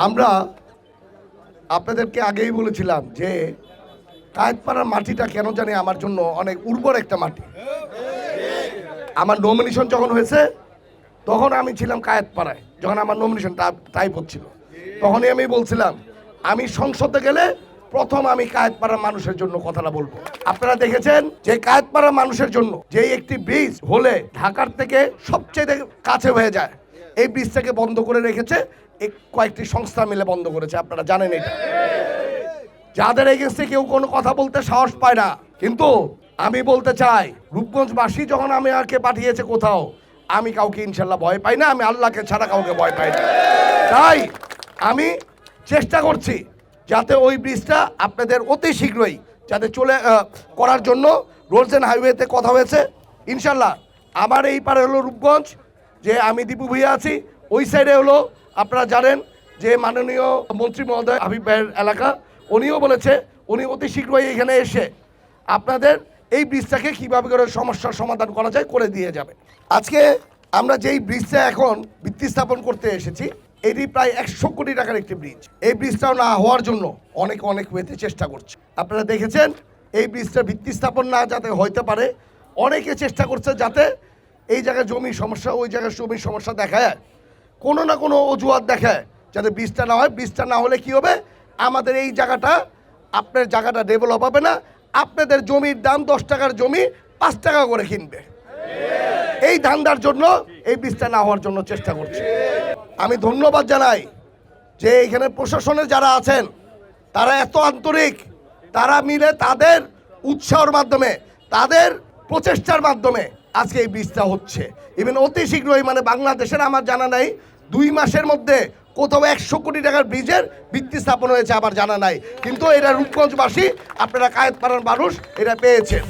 আমরা আপনাদেরকে আগেই বলেছিলাম যে কায়েতপাড়ার মাটিটা কেন জানি আমার জন্য অনেক উর্বর একটা মাটি। আমার নমিনেশন যখন হয়েছে তখন আমি ছিলাম কায়েতপাড়ায়, যখন আমার নমিনেশনটা টাইপ হচ্ছিল তখনই আমি বলছিলাম আমি সংসদে গেলে প্রথম আমি কায়েতপাড়ার মানুষের জন্য কথাটা বলবো। আপনারা দেখেছেন যে কায়েতপাড়ার মানুষের জন্য যে একটি ব্রিজ হলে ঢাকার থেকে সবচেয়ে কাছে হয়ে যায়, এই ব্রিজটাকে বন্ধ করে রেখেছে কয়েকটি সংস্থা মিলে বন্ধ করেছে। আপনারা জানেন এটা, যাদের এগেন্সে কেউ কোনো কথা বলতে সাহস পায় না। কিন্তু আমি বলতে চাই, রূপগঞ্জবাসী যখন আমাকে পাঠিয়েছে কোথাও, আমি কাউকে ইনশাল্লাহ ভয় পাই না, আমি আল্লাহকে ছাড়া কাউকে ভয় পাই না। তাই আমি চেষ্টা করছি যাতে ওই ব্রিজটা আপনাদের অতি শীঘ্রই যাতে করার জন্য রোডস অ্যান্ড হাইওয়েতে কথা হয়েছে ইনশাল্লাহ। আমার এই পারে হলো রূপগঞ্জ, যে আমি দীপু ভুইয়া আছি, ওই সাইডে হলো আপনারা জানেন যে মাননীয় মন্ত্রী মহোদয় হাবিব ভাইয়ের এলাকা, উনিও বলেছে উনি অতি শীঘ্রই এখানে এসে আপনাদের এই ব্রিজটাকে কীভাবে করে সমস্যার সমাধান করা যায় করে দিয়ে যাবে। আজকে আমরা যেই ব্রিজটা এখন ভিত্তি স্থাপন করতে এসেছি, এটি প্রায় 100 কোটি টাকার একটি ব্রিজ। এই ব্রিজটাও না হওয়ার জন্য অনেক ওয়েতে চেষ্টা করছে। আপনারা দেখেছেন এই ব্রিজটা ভিত্তি স্থাপন না যাতে হইতে পারে, অনেকে চেষ্টা করছে যাতে এই জায়গায় জমির সমস্যা, ওই জায়গায় জমির সমস্যা দেখায়, কোনো না কোনো অজুহাত দেখায় যাতে ব্রিজটা না হয়। ব্রিজটা না হলে কি হবে, আমাদের এই জায়গাটা, আপনার জায়গাটা ডেভেলপ হবে না, আপনাদের জমির দাম 10 টাকার জমি 5 টাকা করে কিনবে। এই ধান্দার জন্য এই ব্রিজটা না হওয়ার জন্য চেষ্টা করছে। আমি ধন্যবাদ জানাই যে এখানে প্রশাসনের যারা আছেন তারা এত আন্তরিক, তারা মিলে তাদের উৎসাহের মাধ্যমে, তাদের প্রচেষ্টার মাধ্যমে আজকে এই ব্রিজটা হচ্ছে। ইভেন অতি শীঘ্রই, মানে বাংলাদেশের আমার জানা নাই 2 মাসের মধ্যে কোথাও 100 কোটি টাকার ব্রিজের ভিত্তি স্থাপন হয়েছে আমার জানা নাই, কিন্তু এটা রূপগঞ্জবাসী, আপনারা কায়েতপাড়ার মানুষ এটা পেয়েছেন।